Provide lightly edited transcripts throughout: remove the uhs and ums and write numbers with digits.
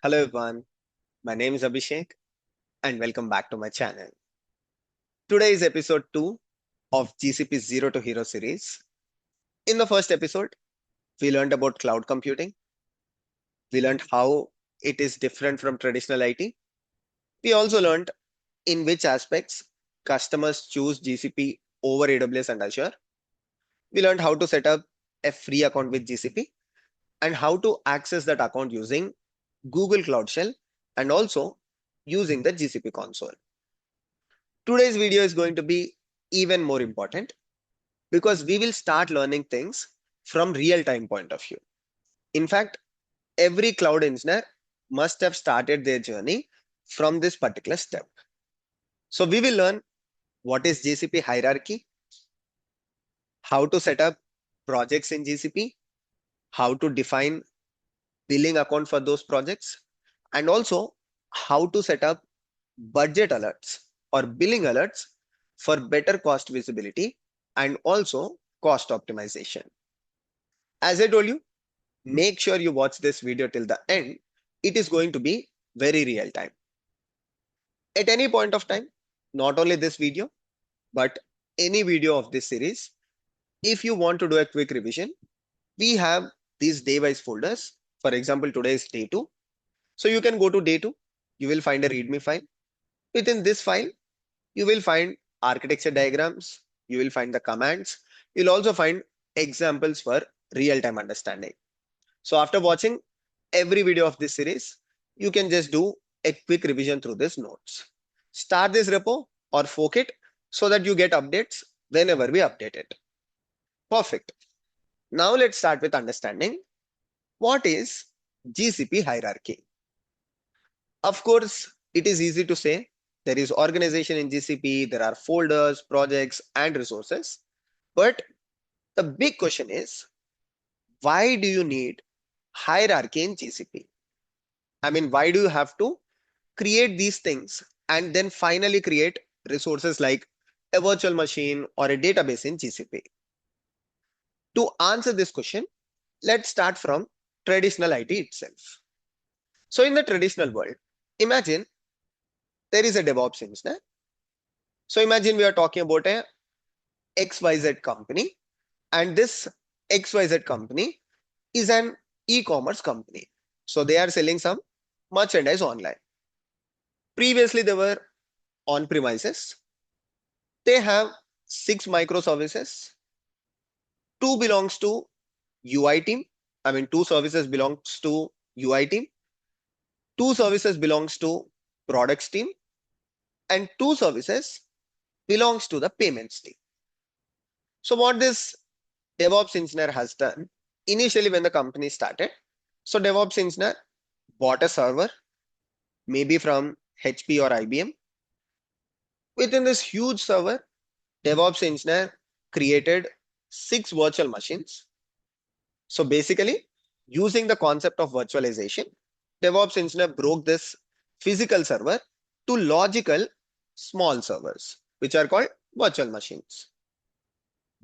Hello everyone, my name is Abhishek and welcome back to my channel. Today is episode 2 of GCP Zero to Hero series. In the first episode, we learned about cloud computing. We learned how it is different from traditional IT. We also learned in which aspects customers choose GCP over AWS and Azure. We learned how to set up a free account with GCP and how to access that account using Google Cloud Shell and also using the GCP console. Today's video is going to be even more important because we will start learning things from real-time point of view. In fact, every cloud engineer must have started their journey from this particular step. So we will learn what is GCP hierarchy, how to set up projects in GCP, how to define billing account for those projects, and also how to set up budget alerts or billing alerts for better cost visibility and also cost optimization. As I told you, make sure you watch this video till the end. It is going to be very real time. At any point of time, not only this video, but any video of this series, if you want to do a quick revision, we have these day-wise folders. For example, today is day 2. So you can go to day 2, you will find a README file. Within this file, you will find architecture diagrams, you will find the commands, you'll also find examples for real-time understanding. So after watching every video of this series, you can just do a quick revision through these notes. Start this repo or fork it so that you get updates whenever we update it. Perfect. Now let's start with understanding what is GCP hierarchy. Of course, it is easy to say there is organization in GCP, there are folders, projects, and resources. But the big question is, why do you need hierarchy in GCP? I mean, why do you have to create these things and then finally create resources like a virtual machine or a database in GCP? To answer this question, let's start from traditional IT itself. So in the traditional world, imagine there is a DevOps engineer. So imagine we are talking about a XYZ company, and this XYZ company is an e-commerce company. So they are selling some merchandise online. Previously, they were on premises. They have 6 microservices. Two belongs to UI team. I mean, two services belongs to UI team. Two services belongs to products team, and two services belongs to the payments team. So what this DevOps engineer has done initially when the company started. So DevOps engineer bought a server, maybe from HP or IBM. Within this huge server, DevOps engineer created 6 virtual machines. So basically, using the concept of virtualization, DevOps engineer broke this physical server to logical small servers, which are called virtual machines.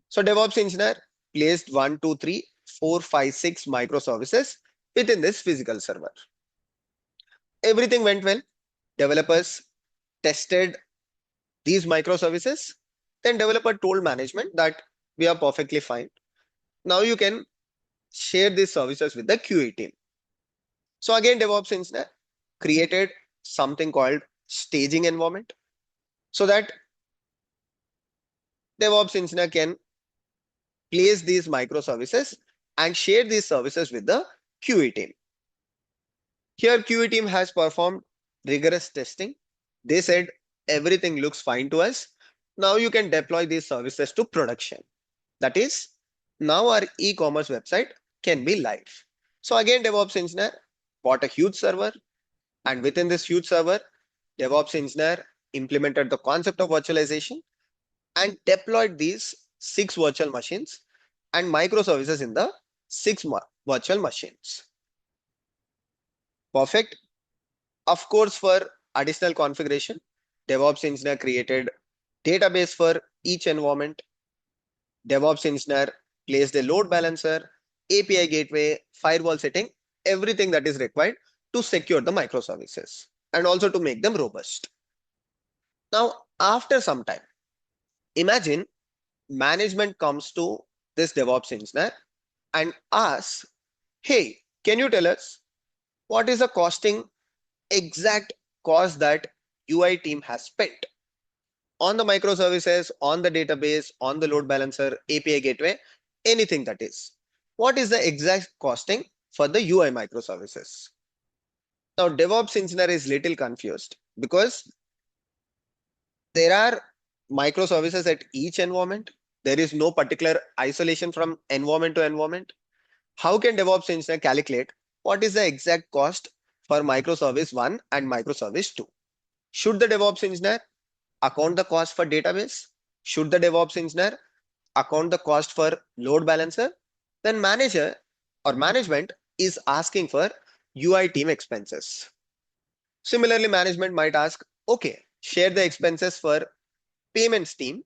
So DevOps engineer placed 1, 2, 3, 4, 5, 6 microservices within this physical server. Everything went well. Developers tested these microservices. Then developer told management that we are perfectly fine. Now you can share these services with the QA team. So again, DevOps engineer created something called staging environment so that DevOps engineer can place these microservices and share these services with the QA team. Here, QA team has performed rigorous testing. They said everything looks fine to us. Now you can deploy these services to production. That is, now our e-commerce website can be live. So again, DevOps engineer bought a huge server, and within this huge server, DevOps engineer implemented the concept of virtualization and deployed these 6 virtual machines and microservices in the 6 virtual machines. Perfect. Of course, for additional configuration, DevOps engineer created database for each environment. DevOps engineer placed a load balancer, API gateway, firewall setting, everything that is required to secure the microservices and also to make them robust. Now, after some time, imagine management comes to this DevOps engineer and asks, hey, can you tell us what is the costing exact cost that UI team has spent on the microservices, on the database, on the load balancer, API gateway, anything that is. What is the exact costing for the UI microservices? Now, DevOps engineer is little confused because there are microservices at each environment. There is no particular isolation from environment to environment. How can DevOps engineer calculate what is the exact cost for microservice 1 and microservice 2? Should the DevOps engineer account the cost for database? Should the DevOps engineer account the cost for load balancer? Then manager or management is asking for UI team expenses. Similarly, management might ask, okay, share the expenses for payments team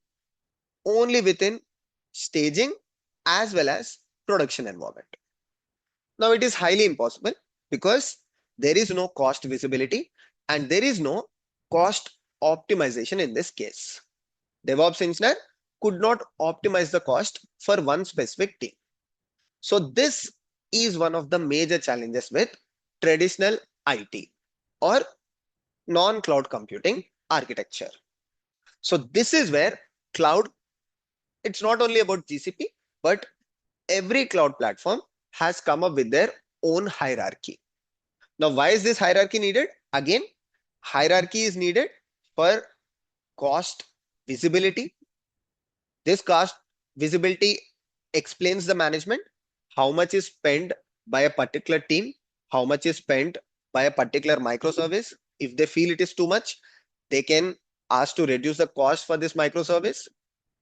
only within staging as well as production environment. Now it is highly impossible because there is no cost visibility and there is no cost optimization in this case. DevOps engineer could not optimize the cost for one specific team. So this is one of the major challenges with traditional IT or non-cloud computing architecture. So this is where cloud, it's not only about GCP, but every cloud platform has come up with their own hierarchy. Now, why is this hierarchy needed? Again, hierarchy is needed for cost visibility. This cost visibility explains the management, how much is spent by a particular team, how much is spent by a particular microservice. If they feel it is too much, they can ask to reduce the cost for this microservice,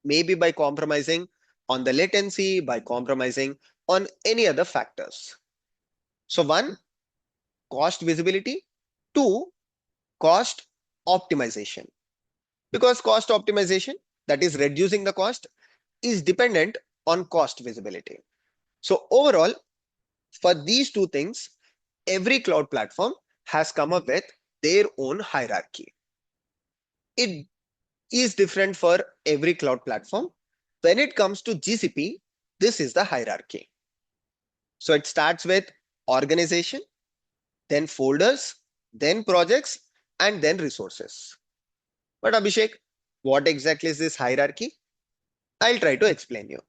maybe by compromising on the latency, by compromising on any other factors. So one, cost visibility. Two, cost optimization. Because cost optimization, that is reducing the cost, is dependent on cost visibility. So overall, for these two things, every cloud platform has come up with their own hierarchy. It is different for every cloud platform. When it comes to GCP, this is the hierarchy. So it starts with organization, then folders, then projects, and then resources. But Abhishek, what exactly is this hierarchy? I'll try to explain you.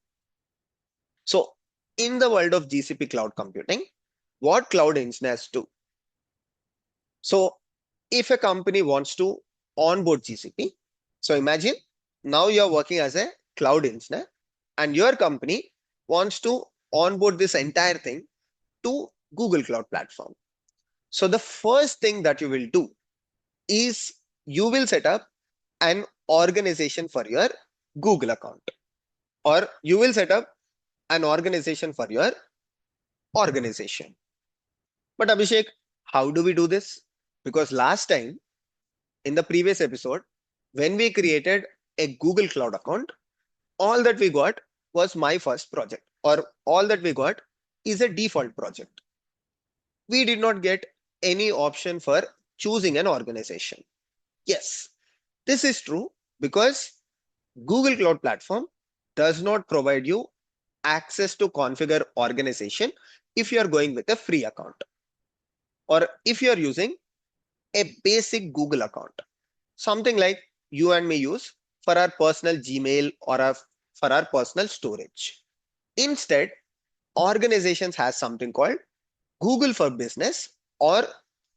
So in the world of GCP cloud computing, what cloud engineers do? So if a company wants to onboard GCP, so imagine now you're working as a cloud engineer and your company wants to onboard this entire thing to Google Cloud Platform. So the first thing that you will do is you will set up an organization for your Google account, or you will set up an organization for your organization. But Abhishek, how do we do this? Because last time in the previous episode, when we created a Google Cloud account, all that we got was my first project, or all that we got is a default project. We did not get any option for choosing an organization. Yes, this is true because Google Cloud Platform does not provide you access to configure organization if you are going with a free account or if you are using a basic Google account, something like you and me use for our personal Gmail or for our personal storage. Instead, organizations has something called Google for Business or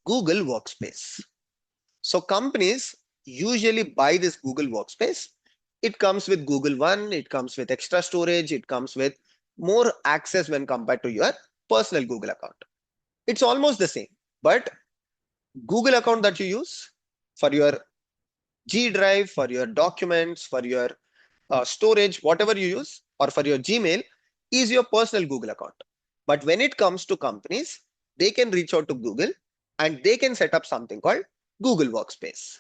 Google Workspace. So companies usually buy this Google Workspace. It comes with Google One, it comes with extra storage, it comes with more access when compared to your personal Google account. It's almost the same, but Google account that you use for your G Drive, for your documents, for your storage, whatever you use, or for your Gmail is your personal Google account. But when it comes to companies, they can reach out to Google and they can set up something called Google Workspace.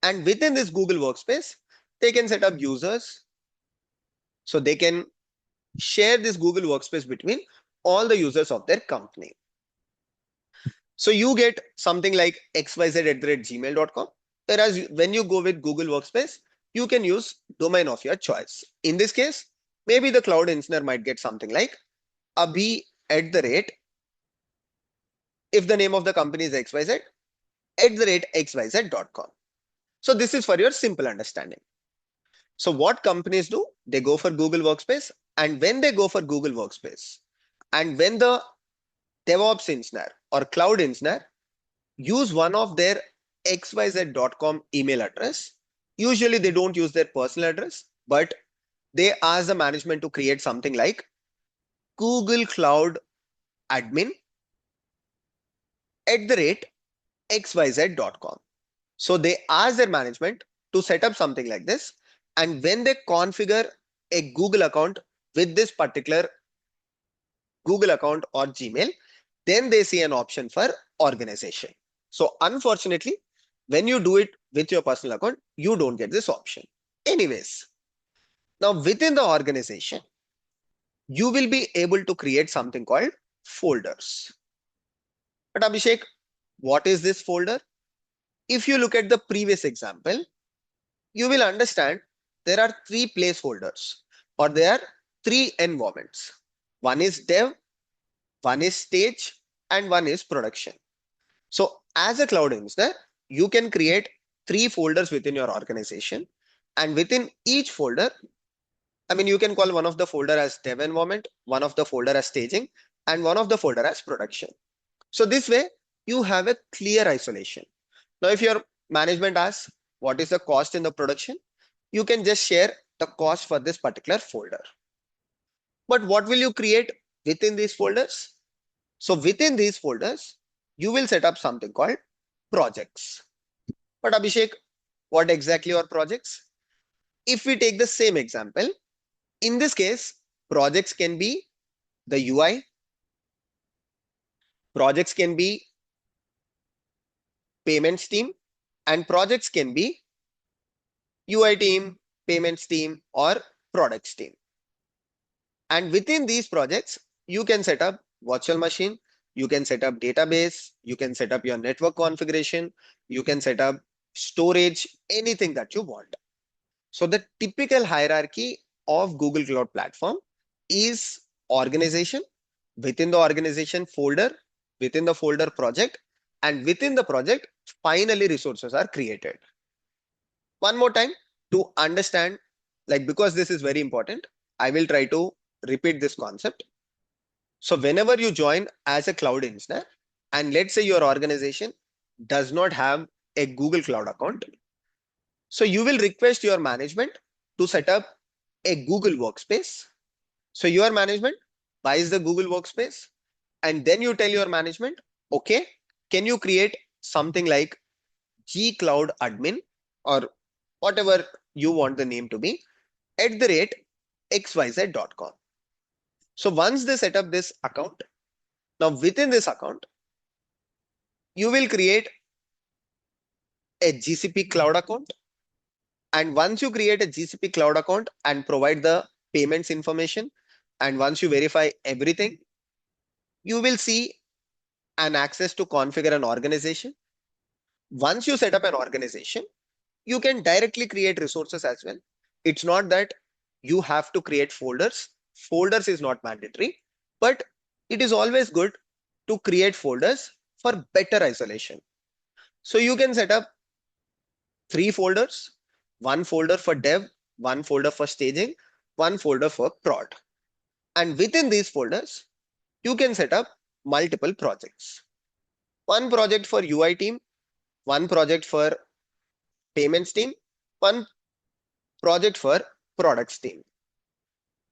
And within this Google Workspace, they can set up users. So they can share this Google Workspace between all the users of their company. So you get something like xyz@gmail.com. Whereas when you go with Google Workspace, you can use domain of your choice. In this case, maybe the cloud engineer might get something like abhi at the rate, if the name of the company is xyz, at the rate xyz.com. So this is for your simple understanding. So what companies do, they go for Google Workspace, and when they go for Google Workspace, and when the DevOps engineer or cloud engineer use one of their xyz.com email address, usually they don't use their personal address, but they ask the management to create something like Google Cloud Admin at the rate xyz.com. So they ask their management to set up something like this. And when they configure a Google account with this particular Google account or Gmail, then they see an option for organization. So unfortunately, when you do it with your personal account, you don't get this option. Anyways, now within the organization, you will be able to create something called folders. But Abhishek, what is this folder? If you look at the previous example, you will understand there are three placeholders, or there are three environments. One is dev, one is stage, and one is production. So as a cloud engineer, you can create three folders within your organization. And within each folder, I mean, you can call one of the folder as dev environment, one of the folder as staging, and one of the folder as production. So this way, you have a clear isolation. Now, if your management asks what is the cost in the production, you can just share the cost for this particular folder. But what will you create within these folders? So within these folders, you will set up something called projects. But Abhishek, what exactly are projects? If we take the same example, in this case, projects can be the UI, projects can be payments team, and projects can be UI team, payments team, or products team. And within these projects, you can set up virtual machine, you can set up database, you can set up your network configuration, you can set up storage, anything that you want. So the typical hierarchy of Google Cloud Platform is organization, within the organization folder, within the folder project, and within the project, finally resources are created. One more time to understand, like because this is very important, I will try to repeat this concept. So whenever you join as a cloud engineer, and let's say your organization does not have a Google Cloud account, so you will request your management to set up a Google Workspace. So your management buys the Google Workspace, and then you tell your management, okay, can you create something like G Cloud Admin or whatever you want the name to be at the rate xyz.com. So once they set up this account, now within this account, you will create a GCP Cloud account. And once you create a GCP Cloud account and provide the payments information, and once you verify everything, you will see an access to configure an organization. Once you set up an organization, you can directly create resources as well. It's not that you have to create folders. Folders is not mandatory, but it is always good to create folders for better isolation. So you can set up three folders, one folder for dev, one folder for staging, one folder for prod. And within these folders, you can set up multiple projects. One project for UI team, one project for payments team, one project for products team.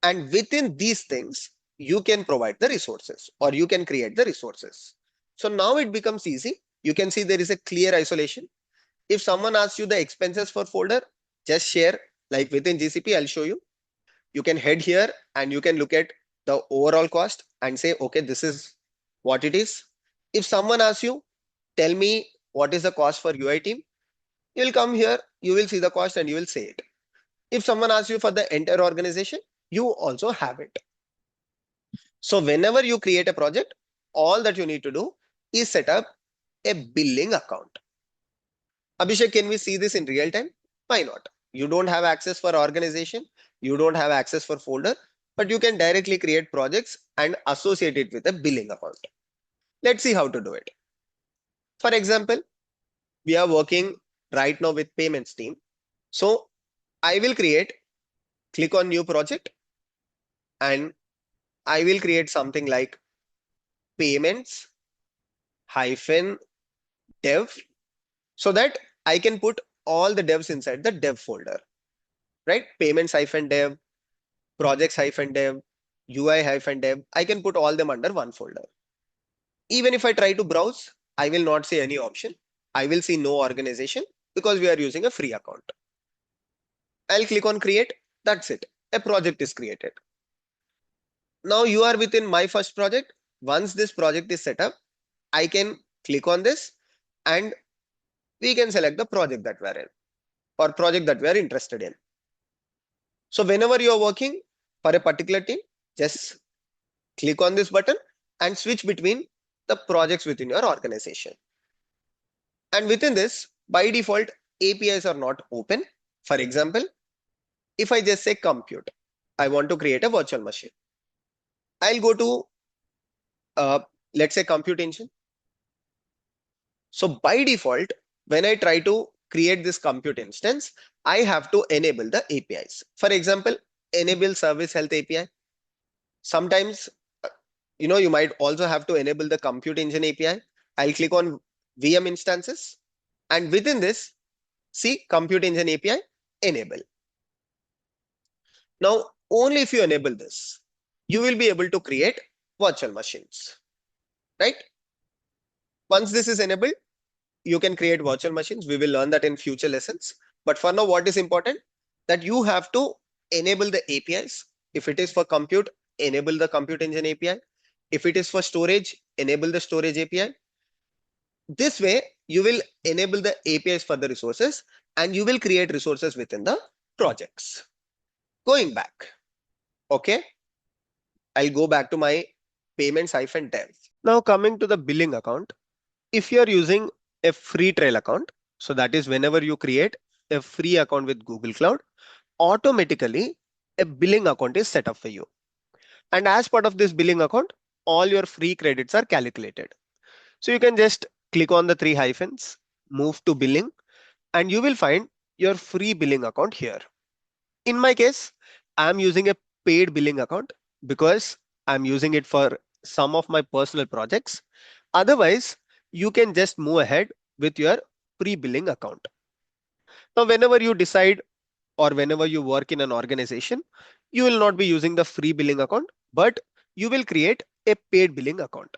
And within these things, you can provide the resources or you can create the resources. So now it becomes easy. You can see there is a clear isolation. If someone asks you the expenses for folder, just share, like within GCP, I'll show you. You can head here and you can look at the overall cost and say, okay, this is what it is. If someone asks you, tell me what is the cost for UI team, you'll come here, you will see the cost and you will say it. If someone asks you for the entire organization, you also have it. So whenever you create a project, all that you need to do is set up a billing account. Abhishek, can we see this in real time? Why not? You don't have access for organization, you don't have access for folder, but you can directly create projects and associate it with a billing account. Let's see how to do it. For example, we are working right now with payments team. So I will click on new project, and I will create something like payments hyphen dev, so that I can put all the devs inside the dev folder, right? Payments hyphen dev, projects hyphen dev, UI hyphen dev. I can put all them under one folder. Even if I try to browse, I will not see any option. I will see no organization because we are using a free account. I'll click on create. That's it. A project is created. Now you are within my first project. Once this project is set up, I can click on this and we can select the project that we're in or project that we are interested in. So whenever you are working for a particular team, just click on this button and switch between the projects within your organization. And within this, by default, APIs are not open. For example, if I just say compute, I want to create a virtual machine. I'll go to, let's say, compute engine. So by default, when I try to create this compute instance, I have to enable the APIs. For example, enable service health API. Sometimes, you might also have to enable the compute engine API. I'll click on VM instances. And within this, see compute engine API, enable. Now, only if you enable this, you will be able to create virtual machines, right? Once this is enabled, you can create virtual machines. We will learn that in future lessons. But for now, what is important? That you have to enable the APIs. If it is for compute, enable the compute engine API. If it is for storage, enable the storage API. This way, you will enable the APIs for the resources and you will create resources within the projects. Going back, okay, I'll go back to my payments-dev. Now coming to the billing account, if you're using a free trial account, so that is whenever you create a free account with Google Cloud, automatically a billing account is set up for you. And as part of this billing account, all your free credits are calculated. So you can just click on the three hyphens, move to billing, and you will find your free billing account here. In my case, I'm using a paid billing account because I'm using it for some of my personal projects. Otherwise, you can just move ahead with your free billing account. Now, whenever you decide or whenever you work in an organization, you will not be using the free billing account, but you will create a paid billing account.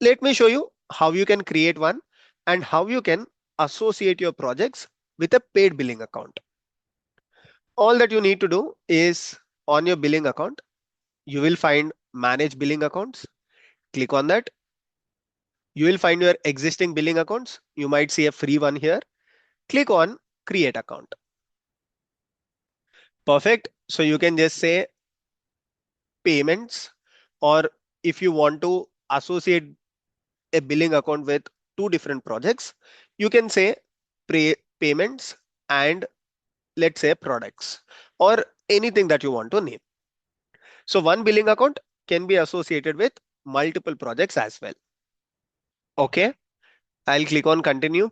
Let me show you how you can create one and how you can associate your projects with a paid billing account. All that you need to do is on your billing account, you will find manage billing accounts. Click on that. You will find your existing billing accounts. You might see a free one here. Click on create account. Perfect. So you can just say payments, or if you want to associate a billing account with two different projects, you can say payments and let's say products or anything that you want to name. So one billing account can be associated with multiple projects as well. Okay, I'll click on continue.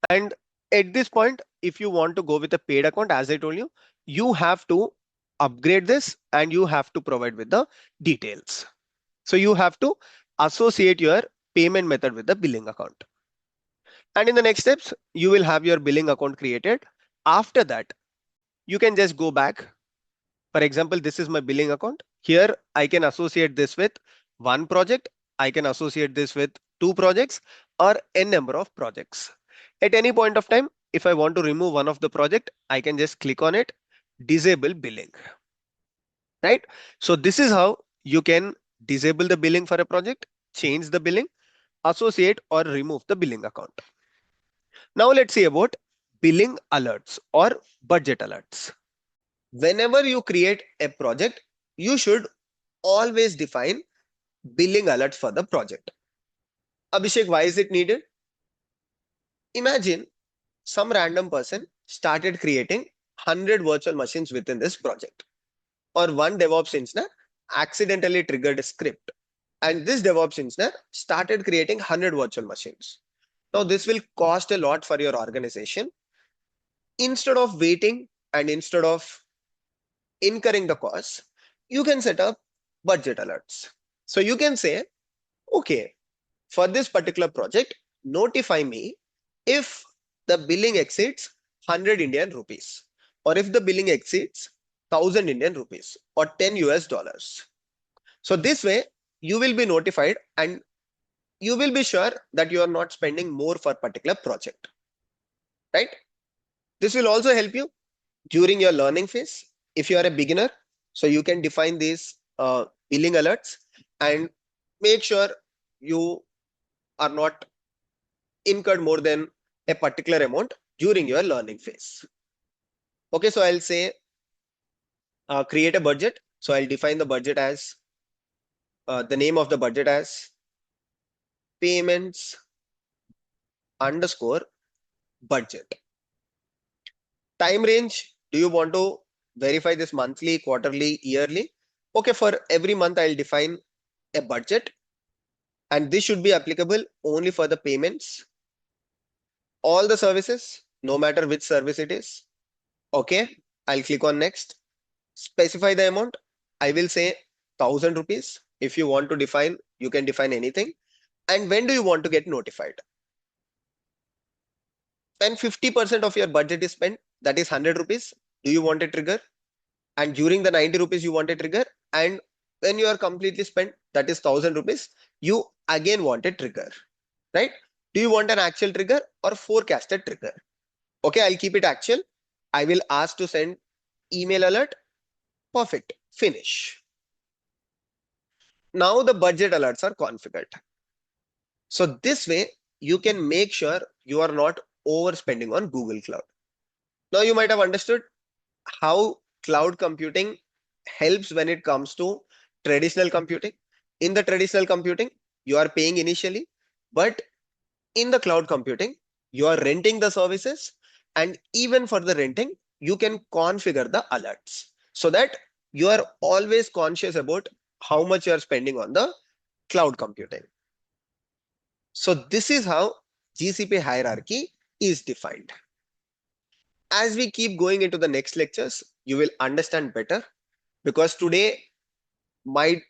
And at this point, if you want to go with a paid account, as I told you, you have to upgrade this and you have to provide with the details. So you have to associate your payment method with the billing account. And in the next steps, you will have your billing account created. After that, you can just go back. For example, this is my billing account. Here, I can associate this with one project. I can associate this with two projects or n number of projects. At any point of time, if I want to remove one of the project, I can just click on it, disable billing, right? So this is how you can disable the billing for a project, change the billing, associate or remove the billing account. Now let's see about billing alerts or budget alerts. Whenever you create a project, you should always define billing alerts for the project. Abhishek, why is it needed? Imagine some random person started creating 100 virtual machines within this project, or one DevOps engineer accidentally triggered a script, and this DevOps engineer started creating 100 virtual machines. Now, this will cost a lot for your organization. Instead of waiting and instead of incurring the costs, you can set up budget alerts. So you can say, okay, for this particular project, notify me if the billing exceeds 100 Indian rupees, or if the billing exceeds 1000 Indian rupees or 10 US dollars. So this way, you will be notified and you will be sure that you are not spending more for a particular project, right? This will also help you during your learning phase. If you are a beginner, so you can define these billing alerts and make sure you are not incurred more than a particular amount during your learning phase. Okay, so I'll say create a budget. So I'll define the budget as the name of the budget as payments underscore budget. Time range, do you want to verify this monthly, quarterly, yearly? Okay, for every month, I'll define a budget, and this should be applicable only for the payments, all the services, no matter which service it is. Okay, I'll click on next. Specify the amount. I will say 1000 rupees. If you want to define, you can define anything. And when do you want to get notified? When 50% of your budget is spent, that is 100 rupees, do you want a trigger? And during the 90 rupees, you want a trigger. And when you are completely spent, that is 1000 rupees, you again want a trigger, right? Do you want an actual trigger or forecasted trigger? Okay, I'll keep it actual. I will ask to send email alert. Perfect. Finish. Now the budget alerts are configured. So this way, you can make sure you are not overspending on Google Cloud. Now you might have understood how cloud computing helps when it comes to traditional computing. In the traditional computing, you are paying initially, but in the cloud computing, you are renting the services, and even for the renting, you can configure the alerts so that you are always conscious about how much you are spending on the cloud computing. So this is how GCP hierarchy is defined. As we keep going into the next lectures, you will understand better, because today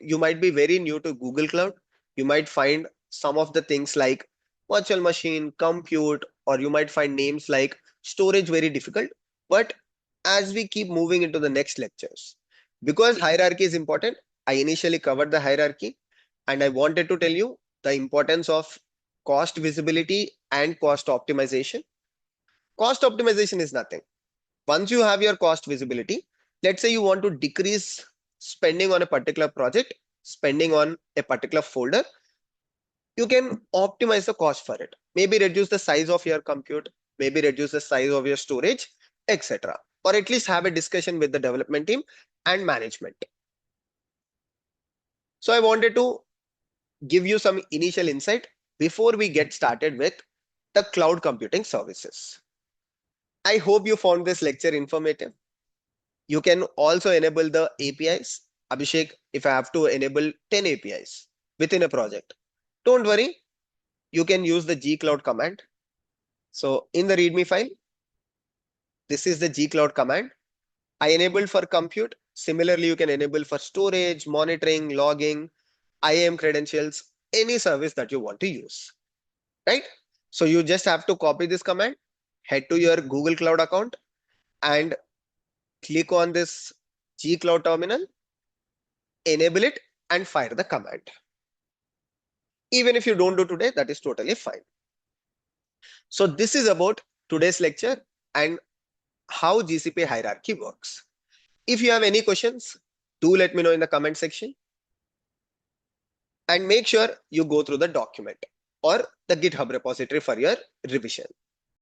you might be very new to Google Cloud. You might find some of the things like virtual machine, compute, or you might find names like storage very difficult. But as we keep moving into the next lectures, because hierarchy is important, I initially covered the hierarchy, and I wanted to tell you the importance of cost visibility and cost optimization. Cost optimization is nothing. Once you have your cost visibility, let's say you want to decrease spending on a particular project, spending on a particular folder, you can optimize the cost for it. Maybe reduce the size of your compute, maybe reduce the size of your storage, etc. Or at least have a discussion with the development team and management. So I wanted to give you some initial insight before we get started with the cloud computing services. I hope you found this lecture informative. You can also enable the APIs. Abhishek, if I have to enable 10 APIs within a project, don't worry, you can use the gcloud command. So in the README file, this is the gcloud command. I enabled for compute. Similarly, you can enable for storage, monitoring, logging, IAM credentials, any service that you want to use, right? So you just have to copy this command, head to your Google Cloud account and click on this gcloud terminal, enable it and fire the command. Even if you don't do today, that is totally fine. So this is about today's lecture and how GCP hierarchy works. If you have any questions, do let me know in the comment section. And make sure you go through the document or the GitHub repository for your revision.